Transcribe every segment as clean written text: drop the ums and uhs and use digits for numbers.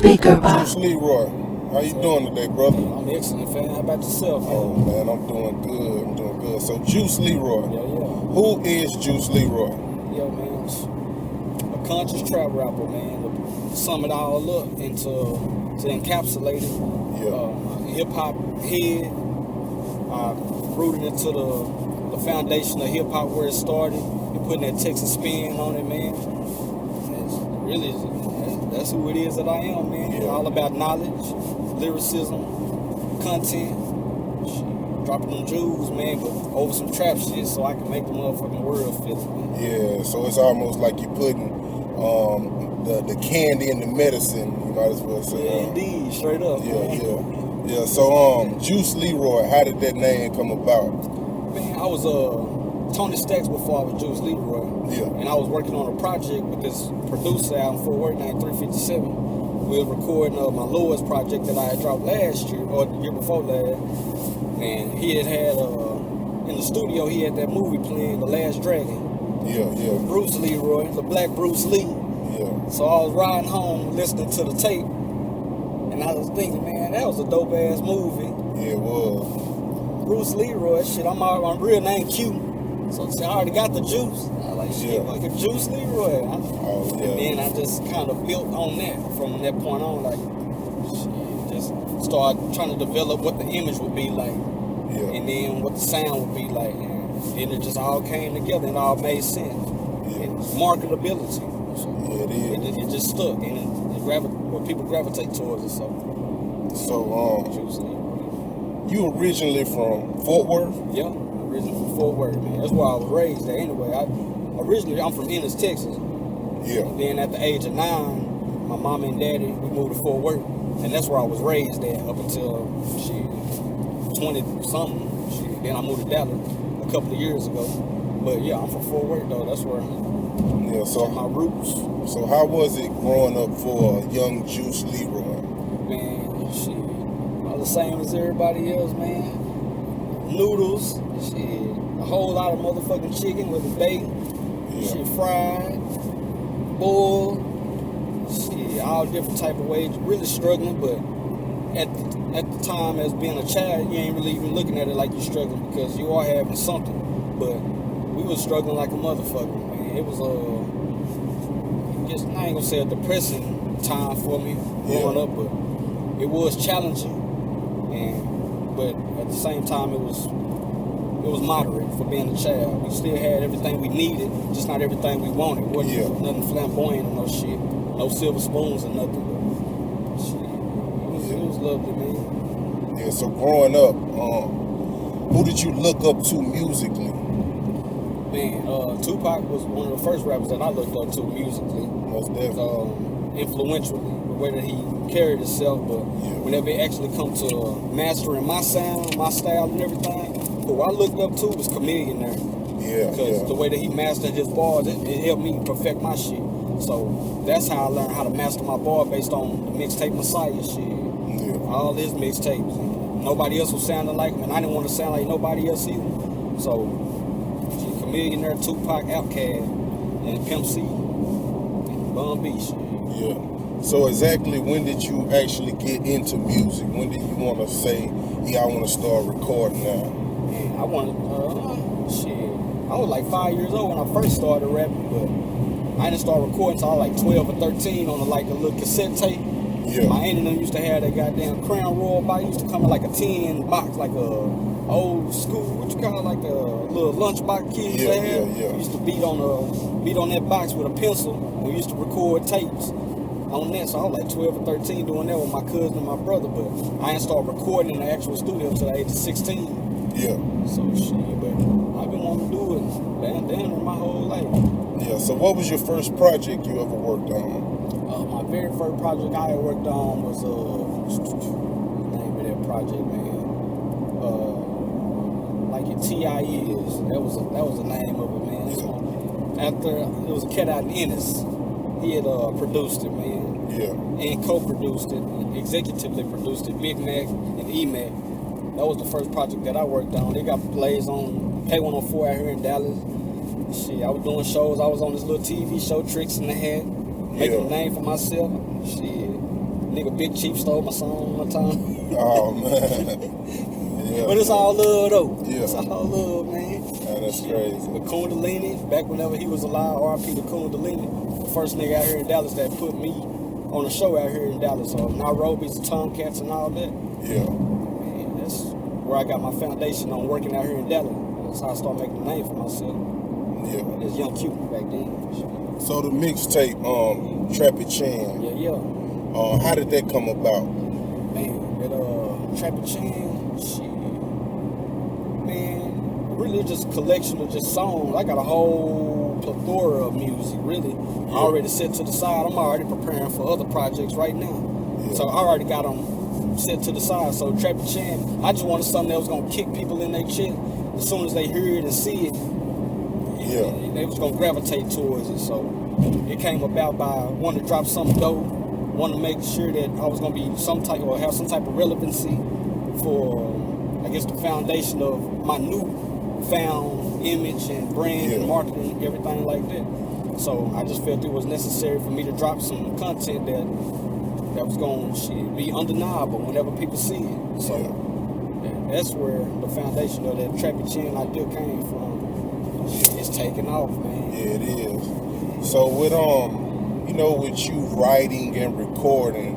speaker box. Leroy, how you doing today, brother? I'm excellent, fam. How about yourself, man? Oh man, I'm doing good. I'm doing good. So Juice Leroy. Yeah. Who is Juice Leroy? Yo, man, it's a conscious trap rapper, man. To sum it all up and to encapsulate it. Hip hop head. Rooted into the foundation of hip hop where it started and putting that Texas spin on it, man. That's who it is that I am, man. Yeah. It's all about knowledge, lyricism, content, dropping them jewels, man, but over some trap shit so I can make the motherfucking world feel it, man. Yeah, so it's almost like you're putting the candy in the medicine, you might as well say. Yeah, indeed, straight up. Yeah. So Juice Leroy, how did that name come about? Man, I was Tony Stacks before I was Juice Leroy. Yeah. And I was working on a project with this producer out in Fort Worth named 357. We were recording my lowest project that I had dropped last year, or the year before last. And he had in the studio, he had that movie playing, The Last Dragon. Yeah. Bruce Leroy, the black Bruce Lee. Yeah. So I was riding home listening to the tape. And I was thinking, man, that was a dope ass movie. Yeah, it was. Bruce Leroy, shit, I'm real name Q. So I already got the juice. I was like, shit, like a Juice Leroy. Oh, yeah. And then I just kind of built on that from that point on. Like, shit, just started trying to develop what the image would be like. Yeah. And then what the sound would be like. And then it just all came together and all made sense. Yeah. And marketability. So Yeah, it is. it just stuck. And people gravitate towards it. So Juice Leroy. You originally from Fort Worth? Yeah, originally from Fort Worth, man. That's where I was raised at anyway. I'm from Ennis, Texas. Yeah. And then at the age of 9, my mom and daddy, we moved to Fort Worth. And that's where I was raised at up until 20-something. Then I moved to Dallas a couple of years ago. But yeah, I'm from Fort Worth though. That's where my roots. So how was it growing up for a young Juice Leroy? Man, shit. All the same as everybody else, man. Noodles, shit. A whole lot of motherfucking chicken with a bait. Yeah. Shit, fried, boiled, shit, all different type of ways. Really struggling, but at the time as being a child, you ain't really even looking at it like you're struggling because you are having something. But we was struggling like a motherfucker, man. It was I ain't gonna say a depressing time for me growing up, but it was challenging. But at the same time, it was moderate for being a child. We still had everything we needed, just not everything we wanted. Wasn't nothing flamboyant or no shit, no silver spoons or nothing. But shit, it was lovely, man. Yeah. So growing up, who did you look up to musically? Man, Tupac was one of the first rappers that I looked up to musically. Most definitely. Influentially, the way that he carried himself, but whenever it actually come to mastering my sound, my style and everything, who I looked up to was Chameleon there. Yeah. Because the way that he mastered his bars, it helped me perfect my shit. So that's how I learned how to master my bar based on the mixtape Messiah shit. Yeah. All his mixtapes. Nobody else was sounding like him, and I didn't want to sound like nobody else either. So Chameleon there, Tupac, Outkast, and Pimp C, and Bun B shit. Yeah. So exactly when did you actually get into music? When did you want to say, I want to start recording now? Man, I was like 5 years old when I first started rapping, but I didn't start recording until I was like 12 or 13 on a little cassette tape. Yeah. My auntie them used to have that goddamn Crown Royal box. It used to come in like a tin box, like a old school, what you call it, like a little lunchbox kids used to have. Yeah. Used to beat on that box with a pencil. We used to record tapes on that. So I was like 12 or 13 doing that with my cousin and my brother, but I didn't start recording in the actual studio until the age of 16. Yeah. So shit, but I've been wanting to do it damn my whole life. Yeah. So what was your first project you ever worked on? My very first project I had worked on was the name of that project, man. Like your T.I. is. That was the name of it, man. It was a cat out in Ennis. He had produced it, man. Yeah. And co-produced it, executively produced it, Big Mac and E-Mac. That was the first project that I worked on. They got plays on K104 out here in Dallas. Shit, I was doing shows. I was on this little TV show, Tricks in the Hat, making a name for myself. Shit. Nigga Big Chief stole my song one time. Oh man. Yeah, But it's all love though. Yeah. It's all love, man. Yeah, that's crazy. With Kundalini, back whenever he was alive, R.I.P. to Kundalini, the first nigga out here in Dallas that put me on a show out here in Dallas. Nairobi's, the Tomcats and all that. Yeah. Man, that's where I got my foundation on working out here in Dallas. That's how I started making a name for myself. Yeah. As Young Cupid back then. So the mixtape, Trappy Chan. Yeah. How did that come about? Man, that Trappy Chan, shit. Man, really just a collection of just songs. I got a whole plethora of music, really. Yeah. Already set to the side. I'm already preparing for other projects right now. Yeah. So I already got them set to the side. So Trappy Chan, I just wanted something that was gonna kick people in their shit. As soon as they hear it and see it, they was gonna gravitate towards it. So it came about by wanting to drop something dope, wanting to make sure that I was gonna be have some type of relevancy for, I guess, the foundation of my new found image and brand and marketing, everything like that. So I just felt it was necessary for me to drop some content that was going to be undeniable whenever people see it. So that's where the foundation of that Trappy Chan idea came from. It's taking off, man. Yeah, it is. So with with you writing and recording,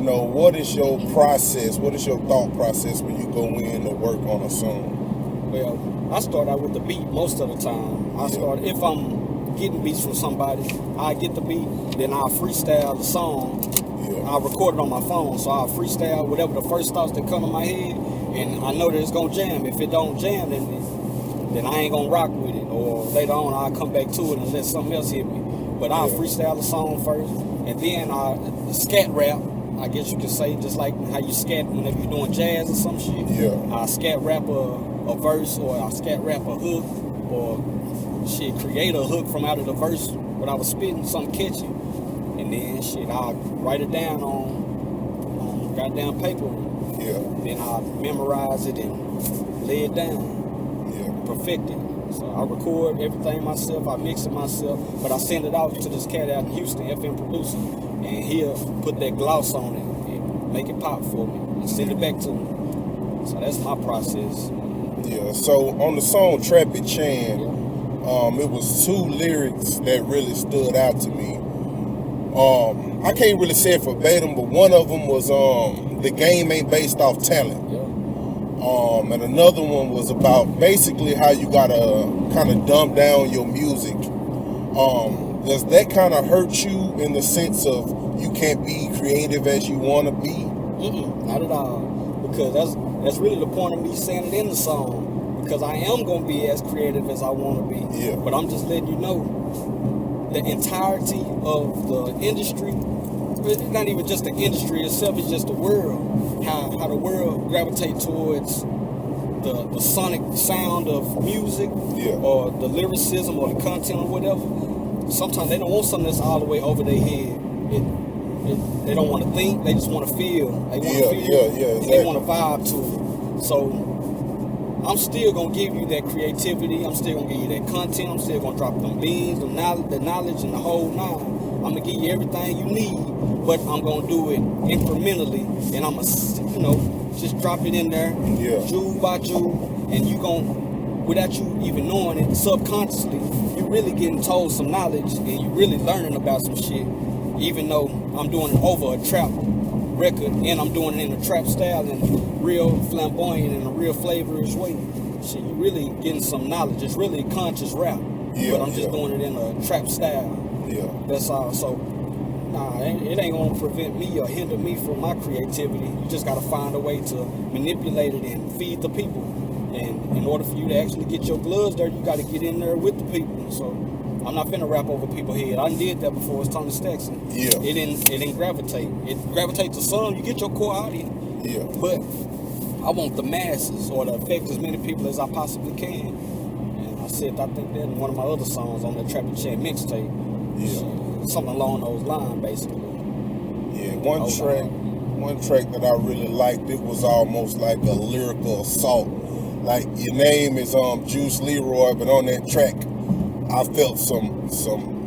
what is your process? What is your thought process when you go in to work on a song? Well, I start out with the beat most of the time. If I'm getting beats from somebody, I get the beat, then I'll freestyle the song. Yeah. I'll record it on my phone, so I'll freestyle whatever the first thoughts that come to my head, and I know that it's gonna jam. If it don't jam, then I ain't gonna rock with it. Or later on, I'll come back to it and let something else hit me. But I'll freestyle the song first, and then I scat rap. I guess you could say, just like how you scat whenever you're doing jazz or some shit. Yeah. I scat rap a verse, or I scat rap a hook, or create a hook from out of the verse what I was spitting, something catchy. And then I'll write it down on goddamn paper. Yeah. Then I'll memorize it and lay it down. Yeah. Perfect it. So I record everything myself, I mix it myself, but I send it out to this cat out in Houston, FM producer, and he'll put that gloss on it and make it pop for me and send it back to me. So that's my process. Yeah. So on the song Trappy Chan, it was two lyrics that really stood out to me. I can't really say it verbatim, but one of them was the game ain't based off talent. Yeah. And another one was about basically how you gotta kind of dumb down your music. Does that kind of hurt you in the sense of you can't be creative as you want to be? Not at all, because that's really the point of me saying it in the song. Because I am gonna be as creative as I want to be. Yeah. But I'm just letting you know the entirety of the industry. Not even just the industry itself, it's just the world. How the world gravitates towards the sonic sound of music, or the lyricism or the content or whatever. Sometimes they don't want something that's all the way over their head. They don't want to think, they just want to feel. They want to feel, exactly. They want to vibe to it. So I'm still going to give you that creativity. I'm still going to give you that content. I'm still going to drop them beans, the knowledge, and the whole nine. I'm going to give you everything you need, but I'm going to do it incrementally, and I'm going to, just drop it in there, jewel by jewel, and you going to, without you even knowing it, subconsciously, you're really getting told some knowledge, and you're really learning about some shit, even though I'm doing it over a trap record, and I'm doing it in a trap style, and real flamboyant, in a real flavorish way. Shit, you're really getting some knowledge. It's really conscious rap, but I'm just doing it in a trap style. Yeah. That's all. So, it ain't gonna prevent me or hinder me from my creativity. You just gotta find a way to manipulate it and feed the people. And in order for you to actually get your gloves dirty, you gotta get in there with the people. So, I'm not finna rap over people's head. I did that before. It's Tony Stackson. Yeah. It didn't gravitate. It gravitates to some. You get your core audience. Yeah. But I want the masses, or to affect as many people as I possibly can. And I think that in one of my other songs on the Trappy Chan mixtape. Yeah. Something along those lines, basically. Yeah, one track that I really liked, it was almost like a lyrical assault. Like, your name is Juice Leroy, but on that track, I felt some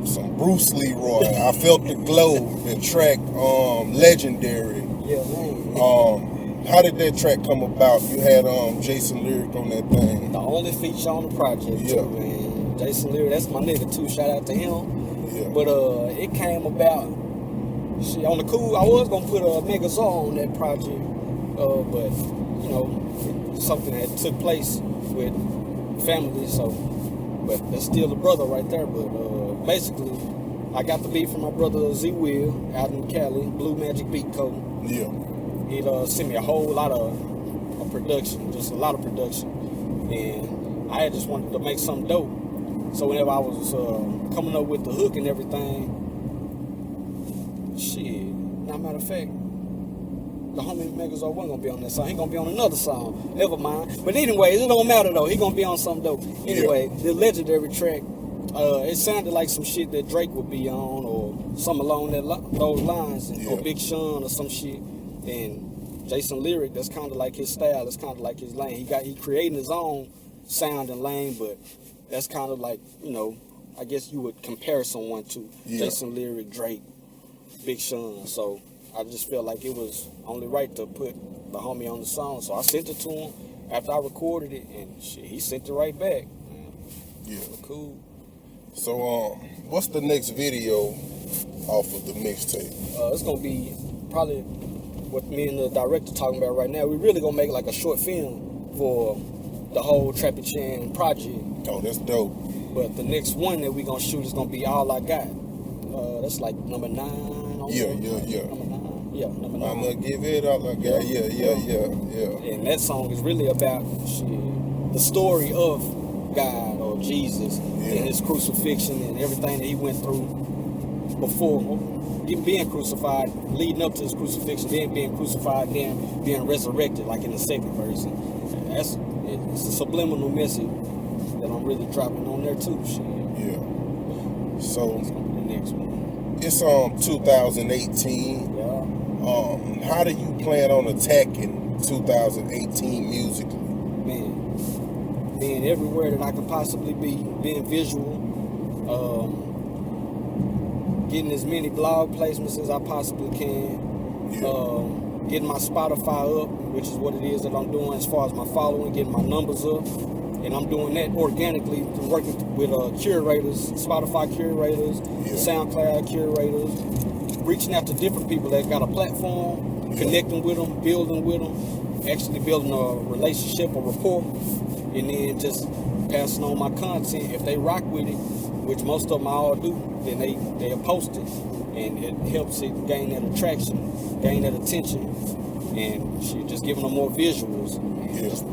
some Bruce Leroy. I felt the glow. The track, Legendary. Yeah, man. How did that track come about? You had Jason Lyric on that thing. The only feature on the project, too, man. Jason Lyric, that's my nigga, too. Shout out to him. Yeah. But it came about, shit, on the cool, I was going to put a Megazord on that project. But, you know, something that took place with family, so, but that's still a brother right there. But basically, I got the beat from my brother Z Will out in Cali, Blue Magic Beat Code. Yeah. He sent me a whole lot of production, just a lot of production, and I just wanted to make something dope. So whenever I was coming up with the hook and everything, shit. Now, matter of fact, the homie Megazord wasn't gonna be on that song. He gonna be on another song. Never mind. But anyways, it don't matter though. He gonna be on something dope. Anyway, the Legendary track, it sounded like some shit that Drake would be on, or something along those lines, or Big Sean or some shit. And Jason Lyric, that's kind of like his style. That's kind of like his lane. He creating his own sound and lane, but that's kind of like, you know, I guess you would compare someone to Jason Lyric, Drake, Big Sean. So I just felt like it was only right to put the homie on the song. So I sent it to him after I recorded it, and shit, he sent it right back. Yeah. Cool. So, what's the next video off of the mixtape? It's gonna be probably what me and the director talking about right now. We really gonna make like a short film for the whole Trappy Chan project. Oh, that's dope. But the next one that we gonna shoot is gonna be All I Got. That's like number 9. Yeah. Number 9. Yeah, number 9. I'ma give it all I got. Yeah. And that song is really about the story of God or Jesus and his crucifixion and everything that he went through before being crucified, leading up to his crucifixion, then being crucified, then being resurrected, like in the second verse. It's a subliminal message that I'm really dropping on there too. Shit. Yeah. So It's gonna be the next one. it's 2018. Yeah. How do you plan on attacking 2018 musically? Man, being everywhere that I can possibly be, being visual, getting as many blog placements as I possibly can, getting my Spotify up, which is what it is that I'm doing as far as my following, getting my numbers up. And I'm doing that organically through working with curators, Spotify curators, SoundCloud curators, reaching out to different people that got a platform, connecting with them, building with them, actually building a relationship, a rapport, and then just passing on my content. If they rock with it, which most of them all do, then they'll post it, and it helps it gain that attraction, gain that attention, and shit, just giving them more visuals, and just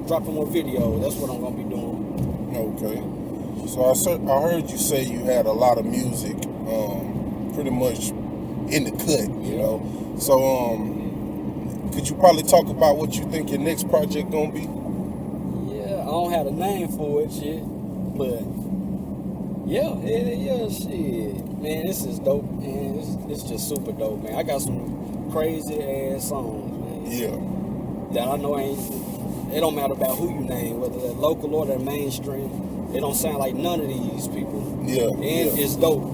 dropping more video. That's what I'm gonna be doing. Okay. So I heard you say you had a lot of music, pretty much in the cut, you know. So could you probably talk about what you think your next project gonna be? Yeah, I don't have a name for it, shit, but yeah, shit, man, this is dope, man. It's just super dope, man. I got some crazy ass songs, man. Yeah. That I know it don't matter about who you name, whether they're local or they're mainstream. It don't sound like none of these people. Yeah. And it's dope.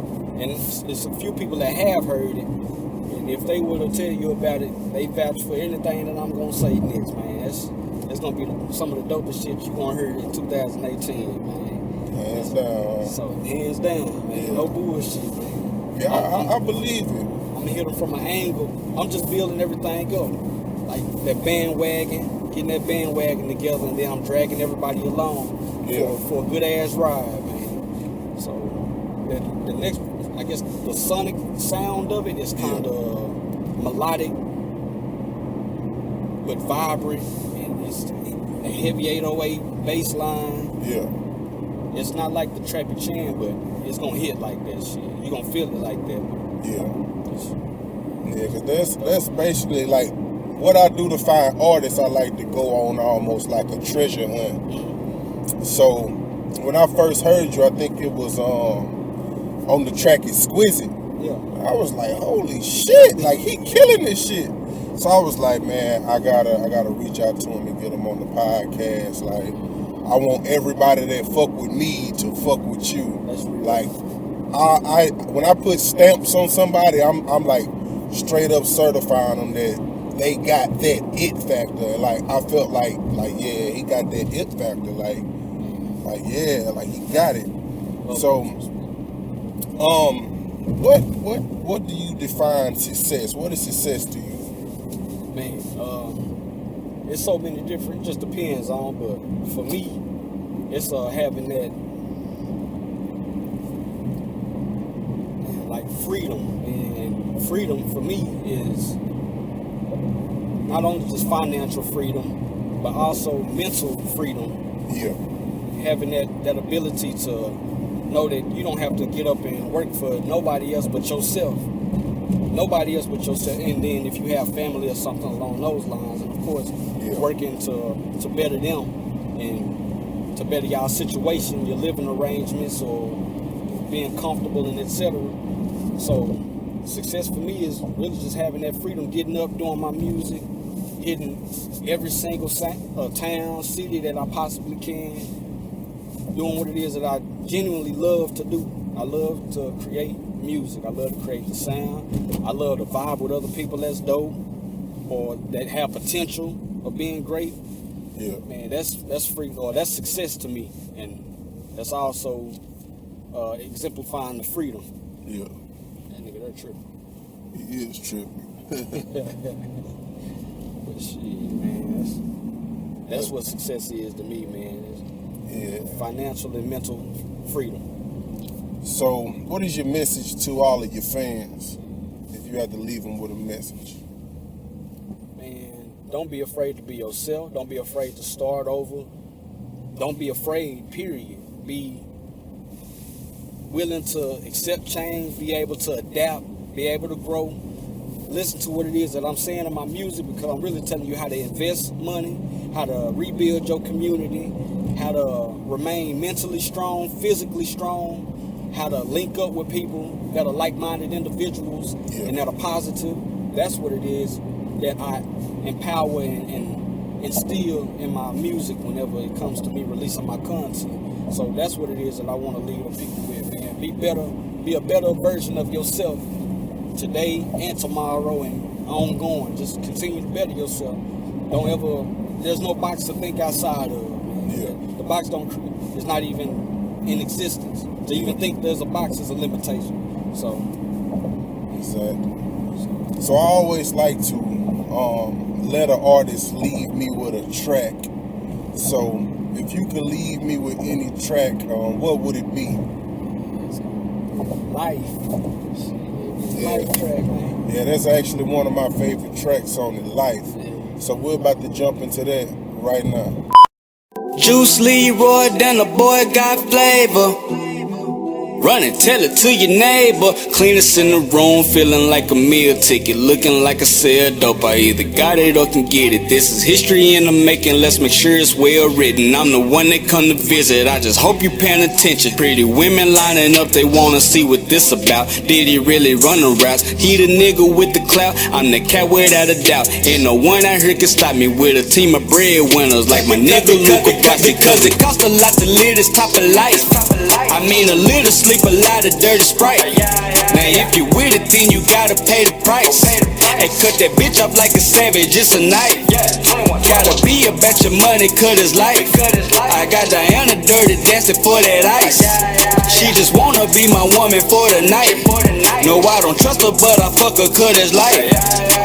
And it's a few people that have heard it. And if they were to tell you about it, they vouch for anything that I'm gonna say next, man. That's gonna be some of the dopest shit you gonna hear in 2018, man. Hands down. So hands down, man. No bullshit, man. Yeah, I believe it. I'm gonna hit them from an angle. I'm just building everything up. Like that bandwagon. Getting that bandwagon together, and then I'm dragging everybody along for a good ass ride, man. So the next, I guess, the sonic sound of it is kind of melodic, but vibrant, and it's a heavy 808 bass line. Yeah. It's not like the Trappy Chan, but it's gonna hit like that shit. You gonna feel it like that. Yeah, because that's basically like what I do to find artists. I like to go on almost like a treasure hunt. So when I first heard you, I think it was on the track Exquisite. Yeah. I was like, holy shit, like he killing this shit. So I was like, man, I gotta reach out to him and get him on the podcast. Like, I want everybody that fuck with me to fuck with you. That's real. Like, I when I put stamps on somebody, I'm like straight up certifying them that they got that it factor. Like, I felt like yeah, he got that it factor. Like yeah, like he got it. So, what do you define success? What is success to you? Man, it's so many different. It just depends on. But for me, it's having that like freedom, and freedom for me is not only just financial freedom, but also mental freedom. Yeah. Having that ability to know that you don't have to get up and work for nobody else but yourself. Nobody else but yourself. And then if you have family or something along those lines, and of course, working to better them and to better y'all situation, your living arrangements, or being comfortable and etc. So success for me is really just having that freedom, getting up, doing my music, hitting every single town, city that I possibly can, doing what it is that I genuinely love to do. I love to create music. I love to create the sound. I love to vibe with other people that's dope or that have potential of being great. Yeah. Man, that's free, or that's success to me, and that's also exemplifying the freedom. Yeah. That nigga, they're tripping. He is tripping. But shit, man, that's what success is to me, man. It's financial and mental freedom. So, what is your message to all of your fans, if you had to leave them with a message? Man, don't be afraid to be yourself. Don't be afraid to start over. Don't be afraid, period. Be willing to accept change, be able to adapt, be able to grow. Listen to what it is that I'm saying in my music, because I'm really telling you how to invest money, how to rebuild your community, how to remain mentally strong, physically strong, how to link up with people that are like-minded individuals and that are positive. That's what it is that I empower and instill in my music whenever it comes to me releasing my content. So that's what it is that I want to leave the people with, man. Be better, be a better version of yourself today and tomorrow and ongoing. Just continue to better yourself. Don't ever, there's no box to think outside of, man. Yeah. The box is not even in existence. To even think there's a box is a limitation. So. Exactly. So I always like to let an artist leave me with a track. So if you could leave me with any track, what would it be? Life. Life track, man. Yeah, that's actually one of my favorite tracks on it, Life. So we're about to jump into that right now. Juice Leroy, then the boy got flavor. Run and tell it to your neighbor. Cleanest in the room, feeling like a meal ticket, looking like a sale dope. I either got it or can get it. This is history in the making, let's make sure it's well written. I'm the one that come to visit, I just hope you paying attention. Pretty women lining up, they wanna see what this about. Did he really run the routes? He the nigga with the clout, I'm the cat without a doubt. Ain't no one out here can stop me with a team of breadwinners like my nigga Luca. Because it costs a lot to live this type of life. I mean a little sleep, a lot of dirty Sprite. Now if you with it, then you gotta pay the price. And cut that bitch up like a savage, it's a knife. Gotta be about your money, cut his life. I got Diana dirty dancing for that ice. She just wanna be my woman for the night. No, I don't trust her, but I fuck her, cut his life.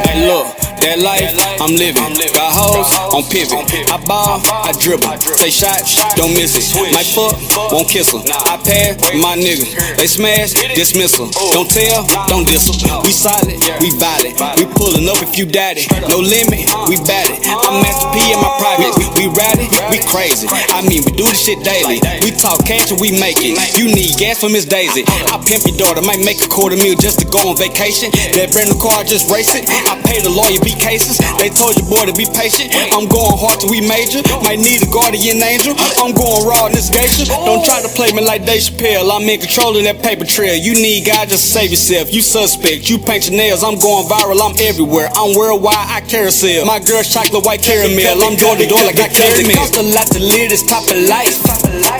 Hey look, that life I'm living. Got hoes on pivot. I ball, I dribble. Take shots, don't miss it. Might fuck, won't kiss her. I pass my niggas. They smash, dismissal. Don't tell, don't diss her. We solid, we valid. We pulling up if you doubt it. No limit, we bat it. I'm Master P in my private. We ride it, we crazy. I mean, we do this shit daily. We talk cash and we make it. You need gas for Miss Daisy. I pimp your daughter, might make $250,000 just to go on vacation. That brand new car, just race it. I pay the lawyer, be be cases. They told your boy to be patient. I'm going hard till we major. Might need a guardian angel. I'm going raw in this geisha. Don't try to play me like Dave Chappelle. I'm in control of that paper trail. You need God, just save yourself. You suspect, you paint your nails. I'm going viral, I'm everywhere. I'm worldwide, I carousel. My girl's chocolate white caramel. I'm doing the door like I carry me. It cost a lot to live this type of life.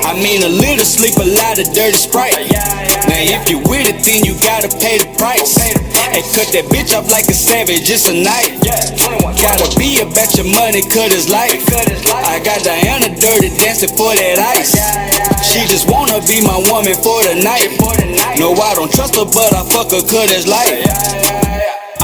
I mean a little sleep, a lot of dirty Sprite. Now if you with it, then you gotta pay the price. Hey, cut that bitch off like a savage, it's a knife. Gotta be about your money, cut his life. I got Diana dirty dancing for that ice. She just wanna be my woman for the night. No, I don't trust her, but I fuck her, cut his life.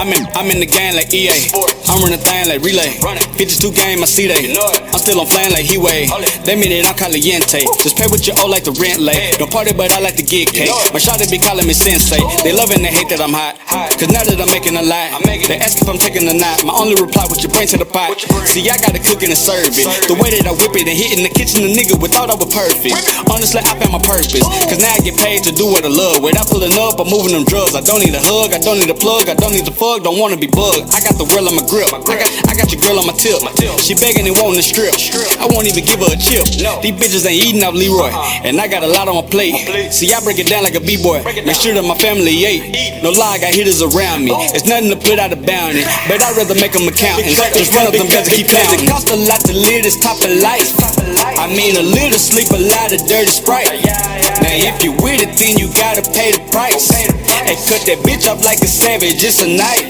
I'm in the game like EA. I'm running thing like relay. 52 game, I see they. I'm still on flame like He-Way. They mean it, I'm caliente. Just pay with your O like the rent late. Don't party, but I like to get cake. My shawty be calling me sensei. They love and they hate that I'm hot. Cause now that I'm making a lie, they ask if I'm taking a knot. My only reply, what you bring to the pot. See, I gotta cook and serve it. The way that I whip it and hit in the kitchen, the nigga would thought I was perfect. Honestly, I found my purpose. Cause now I get paid to do what I love. Without pulling up, I'm moving them drugs. I don't need a hug, I don't need a plug, I don't need to fuck. Don't wanna be bugged. I got the world on my grip. I got your girl on my tip. She begging and wanting to strip. I won't even give her a chip. These bitches ain't eating off Leroy, and I got a lot on my plate. See, I break it down like a b-boy. Make sure that my family ate. No lie, I got hitters around me. It's nothing to put out of bounty, but I'd rather make them accountants. Just run up them beds and keep counting. It cost a lot to live this type of life. I mean a little sleep, a lot of dirty Sprite. Now if you with it, then you gotta pay the price. Hey, cut that bitch off like a savage, it's a knife.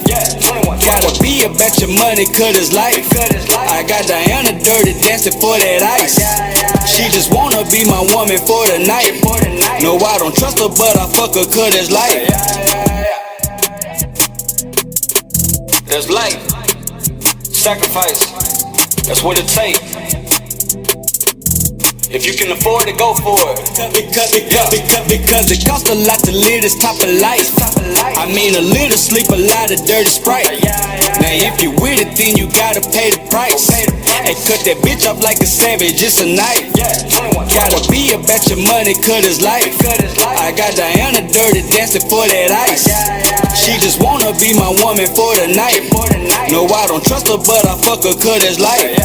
Gotta be about your money, cut his life. I got Diana dirty dancing for that ice. She just wanna be my woman for the night. No, I don't trust her, but I fuck her, cut his life. There's life, sacrifice, that's what it takes. If you can afford it, go for it. Because it costs a lot to live this type of life. I mean a little sleep, a lot of dirty Sprite. Now if you with it, then you gotta pay the price. Hey, cut that bitch off like a savage, it's a knife. Gotta be about your money, cut his life. I got Diana dirty dancing for that ice. She just wanna be my woman for the night. No, I don't trust her, but I fuck her, cut his life.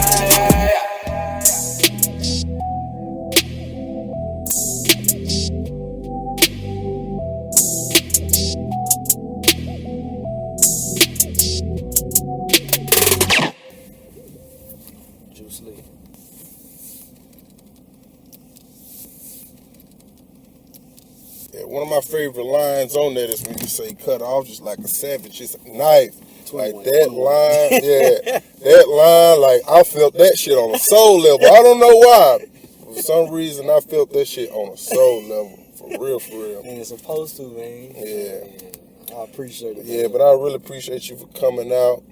Yeah, one of my favorite lines on that is when you say cut off just like a savage, it's a knife. Like that line, yeah, that line, like I felt that shit on a soul level. I don't know why. For some reason, I felt that shit on a soul level. For real, for real. And it's supposed to, man. Yeah. I appreciate it. Yeah, man. but I really appreciate you for coming out.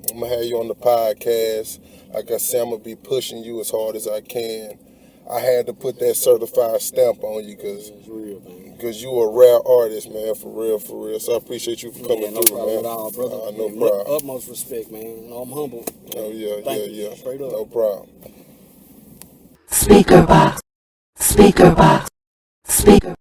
I'm gonna have you on the podcast. Like I said, I'm gonna be pushing you as hard as I can. I had to put that certified stamp on you because you a rare artist, man, for real, for real. So I appreciate you for coming no through, problem man. at all, brother. No problem. Utmost respect, man. You know, I'm humble. Oh yeah, Thank you. yeah. Straight up. No problem. Speaker box. Speaker box. Speaker.